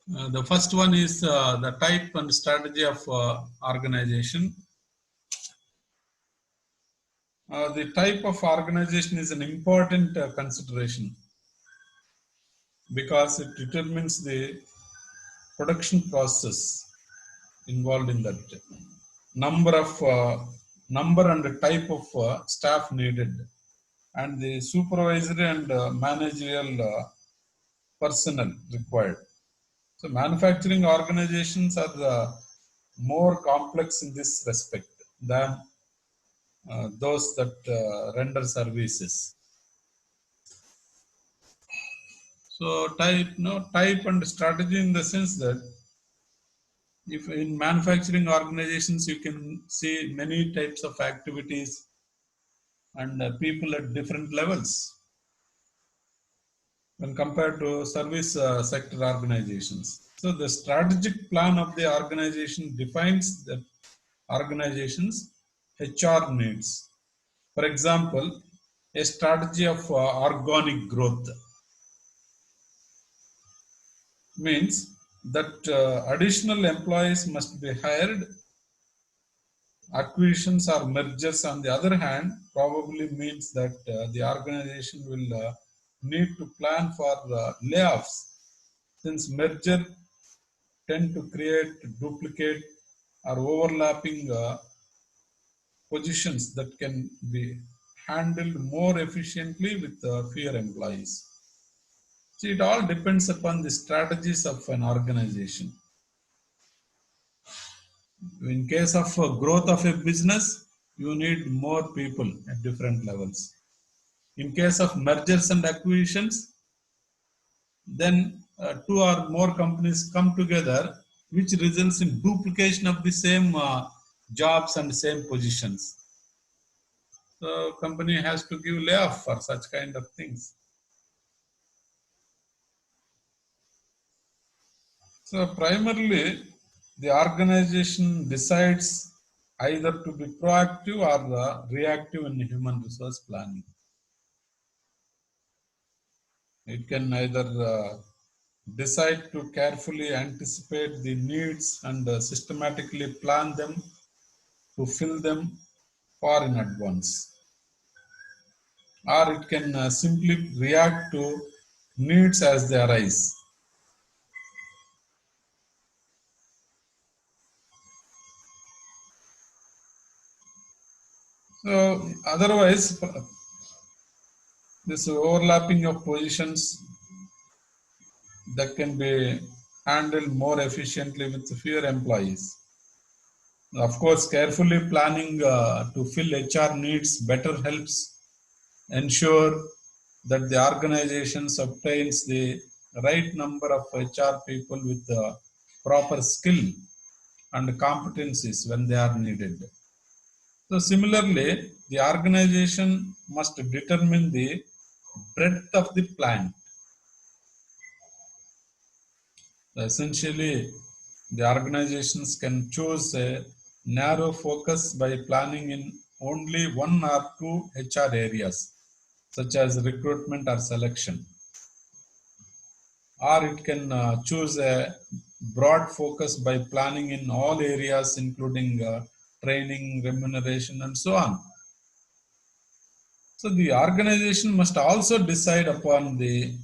The first one is the type and strategy of organization. The type of organization is an important consideration because it determines the production process involved in that, number of number and type of staff needed, and the supervisory and managerial personnel required. So manufacturing organizations are more complex in this respect than those that render services. So type and strategy in the sense that if in manufacturing organizations you can see many types of activities and people at different levels when compared to service sector organizations. So the strategic plan of the organization defines the organization's HR needs. For example, a strategy of organic growth means that additional employees must be hired. Acquisitions or mergers, on the other hand, probably means that the organization will need to plan for layoffs, since merger tend to create duplicate or overlapping positions that can be handled more efficiently with fewer employees. So it all depends upon the strategies of an organization. In case of growth of a business, you need more people at different levels. In case of mergers and acquisitions, then two or more companies come together, which results in duplication of the same jobs and same positions. So company has to give layoff for such kind of things. So primarily, the organization decides either to be proactive or reactive in human resource planning. It can either decide to carefully anticipate the needs and systematically plan them to fill them far in advance, or it can simply react to needs as they arise. So otherwise, this overlapping of positions that can be handled more efficiently with fewer employees. Of course, carefully planning to fill HR needs better helps ensure that the organizations obtains the right number of HR people with the proper skill and competencies when they are needed. So similarly, the organization must determine the breadth of the plan. Essentially, the organizations can choose a narrow focus by planning in only one or two HR areas, such as recruitment or selection. Or it can choose a broad focus by planning in all areas, including training, remuneration, and so on. So the organization must also decide upon the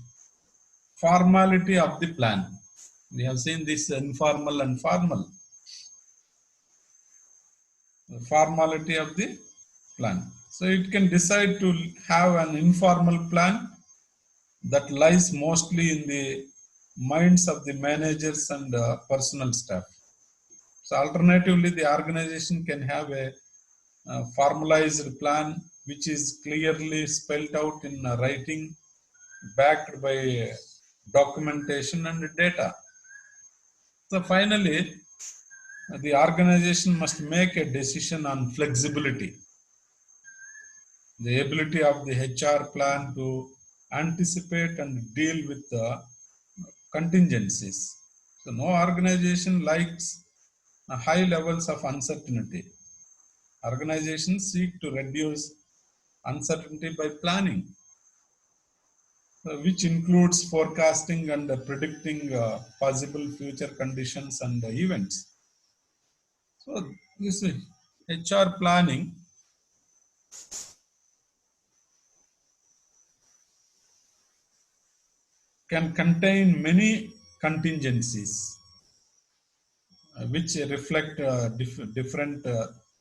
formality of the plan. We have seen this informal and formal. The formality of the plan. So it can decide to have an informal plan that lies mostly in the minds of the managers and personnel staff. So alternatively, the organization can have a formalized plan which is clearly spelled out in writing, backed by documentation and data. So finally, the organization must make a decision on flexibility, the ability of the HR plan to anticipate and deal with the contingencies. So no organization likes high levels of uncertainty. Organizations seek to reduce uncertainty by planning. which includes forecasting and predicting possible future conditions and events. So this is HR planning can contain many contingencies which reflect different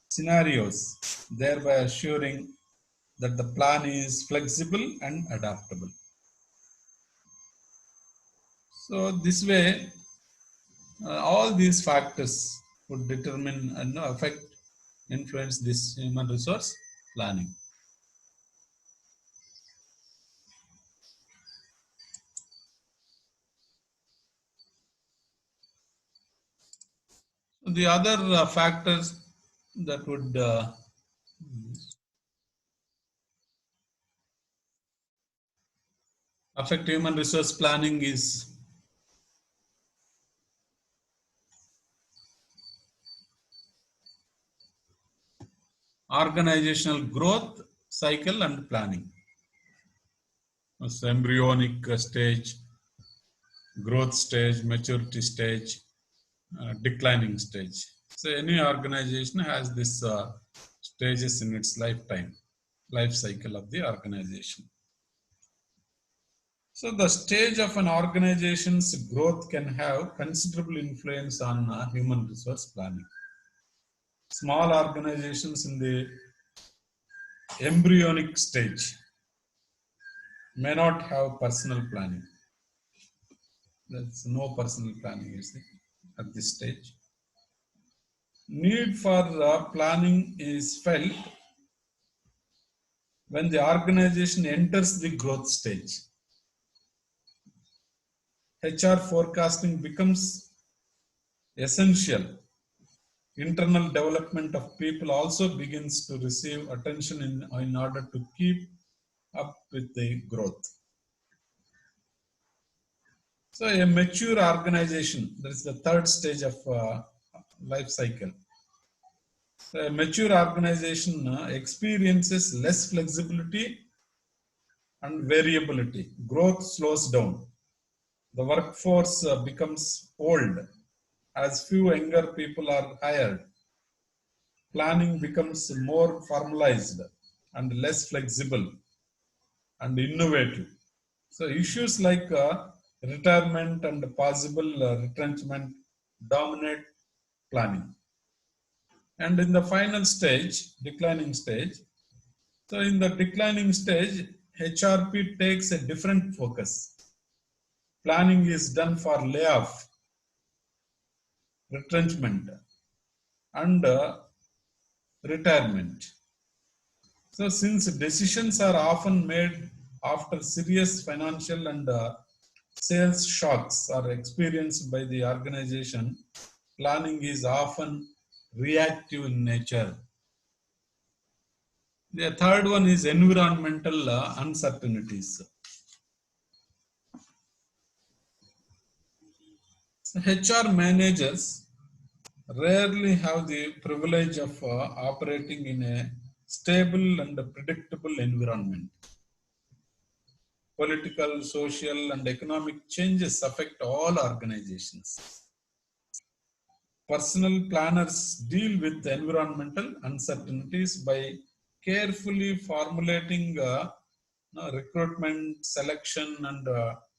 scenarios, thereby assuring that the plan is flexible and adaptable. So this way, all these factors would determine and affect, influence this human resource planning. The other factors that would affect human resource planning is organizational growth cycle and planning. So embryonic stage, growth stage, maturity stage, declining stage. So any organization has this stages in its lifetime, life cycle of the organization. So the stage of an organization's growth can have considerable influence on human resource planning. Small organizations in the embryonic stage may not have personal planning. There's no personal planning, you see, at this stage. Need for planning is felt when the organization enters the growth stage. HR forecasting becomes essential. Internal development of people also begins to receive attention in order to keep up with the growth. So a mature organization, that is the third stage of life cycle. So a mature organization experiences less flexibility and variability. Growth slows down. The workforce becomes old as few younger people are hired. Planning becomes more formalized and less flexible and innovative. So issues like retirement and possible retrenchment dominate planning. And in the final stage, declining stage, so in the declining stage, HRP takes a different focus. Planning is done for layoff, retrenchment, and retirement. So since decisions are often made after serious financial and sales shocks are experienced by the organization, planning is often reactive in nature. The third one is environmental uncertainties. So HR managers rarely have the privilege of operating in a stable and predictable environment. Political, social, and economic changes affect all organizations. Personal planners deal with environmental uncertainties by carefully formulating recruitment, selection, and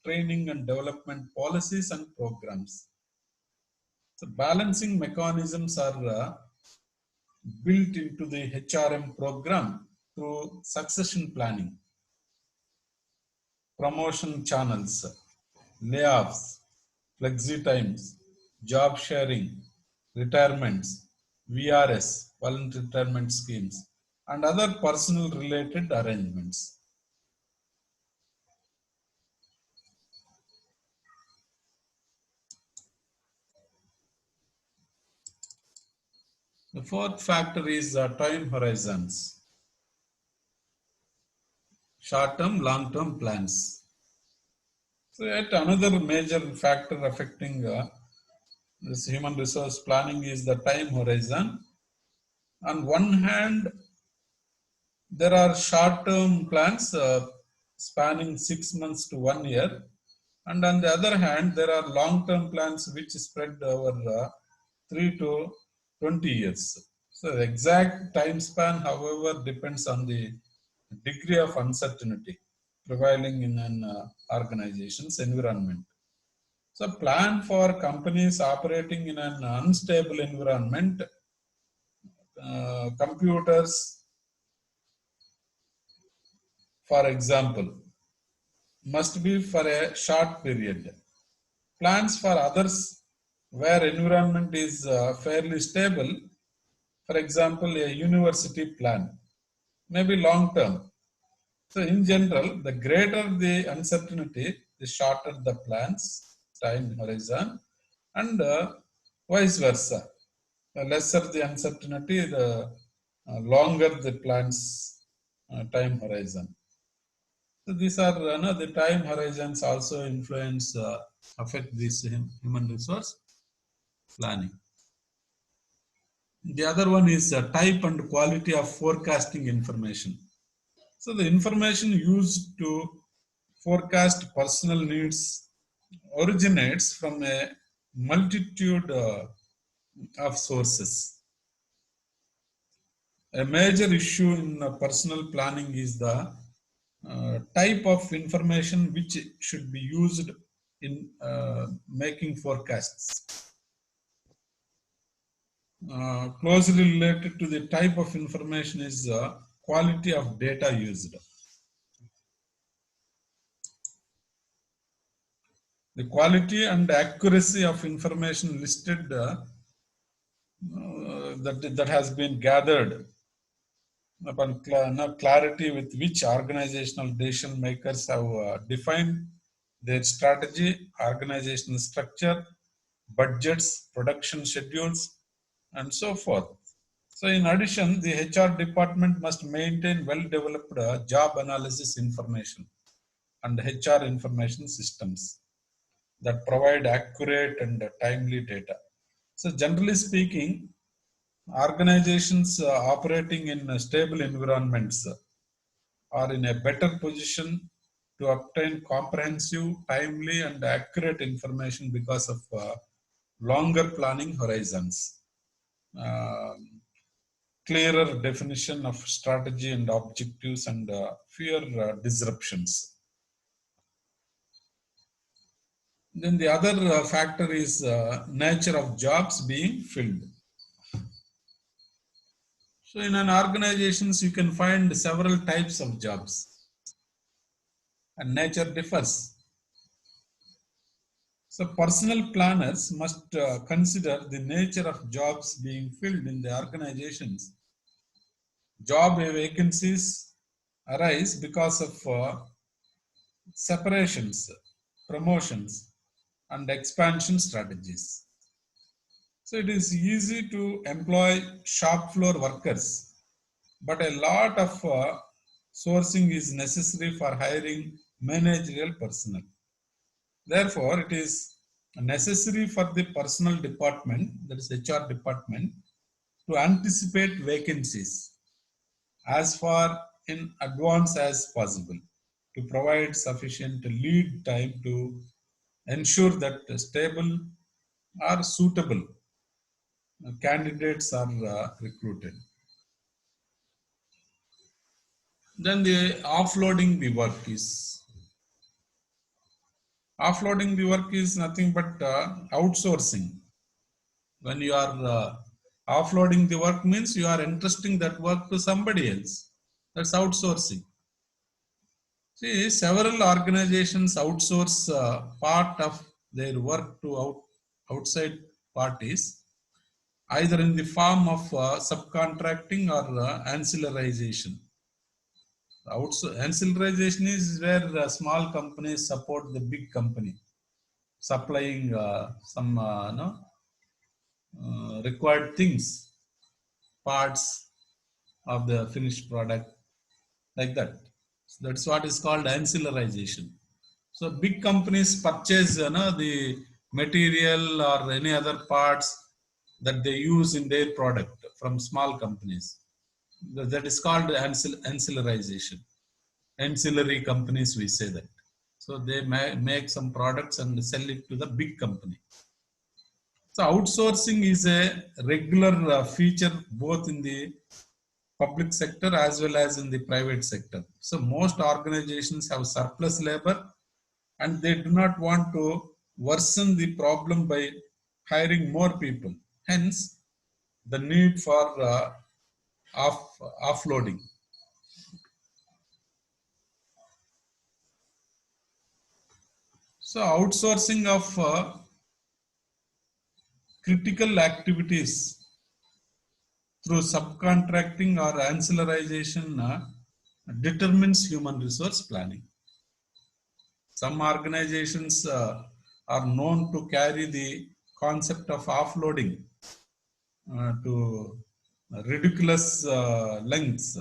training and development policies and programs. So balancing mechanisms are built into the HRM program through succession planning, promotion channels, layoffs, flexi times, job sharing, retirements, VRS, voluntary retirement schemes, and other personal related arrangements. The fourth factor is time horizons, short term, long term plans. So, yet another major factor affecting this human resource planning is the time horizon. On one hand, there are short term plans, spanning 6 months to 1 year. And on the other hand, there are long-term plans which spread over 3 to 20 years. So the exact time span, however, depends on the degree of uncertainty prevailing in an organization's environment. So plan for companies operating in an unstable environment, computers, for example, must be for a short period. Plans for others where environment is fairly stable, for example, a university plan, may be long term. So in general, the greater the uncertainty, the shorter the plans time horizon, and vice versa. The lesser the uncertainty, the longer the plans time horizon. So these are the time horizons also influence affect this human resource planning. The other one is type and quality of forecasting information. So the information used to forecast personal needs originates from a multitude of sources. A major issue in personal planning is the type of information which should be used in making forecasts. Closely related to the type of information is quality of data used. The quality and accuracy of information listed that has been gathered upon clarity with which organizational decision makers have defined their strategy, organizational structure, budgets, production schedules, and so forth. So in addition, the HR department must maintain well-developed job analysis information and HR information systems that provide accurate and timely data. So generally speaking, organizations operating in stable environments are in a better position to obtain comprehensive, timely, and accurate information because of longer planning horizons, clearer definition of strategy and objectives, and fewer disruptions. Then the other factor is nature of jobs being filled. So in an organizations, you can find several types of jobs and nature differs. So personal planners must consider the nature of jobs being filled in the organizations. Job vacancies arise because of separations, promotions, and expansion strategies. So it is easy to employ shop floor workers, but a lot of sourcing is necessary for hiring managerial personnel. Therefore, it is necessary for the personnel department, that is HR department, to anticipate vacancies as far in advance as possible to provide sufficient lead time to ensure that stable or suitable candidates are recruited. Then the offloading the work is nothing but outsourcing. When you are offloading the work means you are entrusting that work to somebody else. That's outsourcing. See, several organizations outsource part of their work to outside parties, either in the form of subcontracting or ancillarization. Ancillarization is where small companies support the big company, supplying some required things, parts of the finished product, like that. So that's what is called ancillarization. So big companies purchase the material or any other parts that they use in their product from small companies. That is called ancillarization. ancillary companies, we say that. So they make some products and sell it to the big company. So outsourcing is a regular feature both in the public sector as well as in the private sector. So most organizations have surplus labor and they do not want to worsen the problem by hiring more people. Hence, the need for offloading. So outsourcing of critical activities through subcontracting or ancillarization determines human resource planning. Some organizations are known to carry the concept of offloading to ridiculous lengths.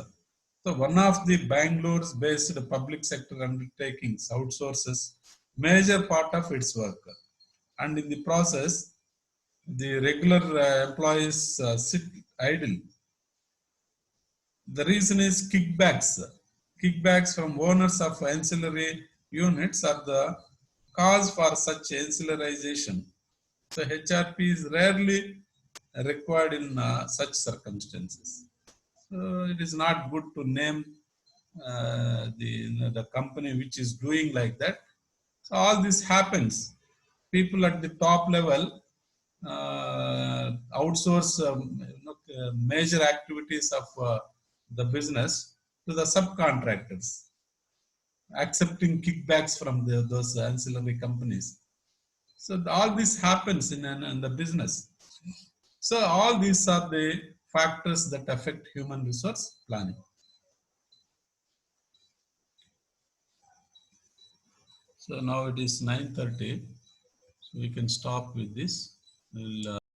So one of the Bangalore's based public sector undertakings outsources major part of its work. And in the process, the regular employees sit idle. The reason is kickbacks. Kickbacks from owners of ancillary units are the cause for such ancillarization. So HRP is rarely required in such circumstances. So it is not good to name the company which is doing like that. So all this happens. People at the top level outsource major activities of the business to the subcontractors, accepting kickbacks from those ancillary companies. So all this happens in the business. So all these are the factors that affect human resource planning. So now it is 9:30. So we can stop with this. We'll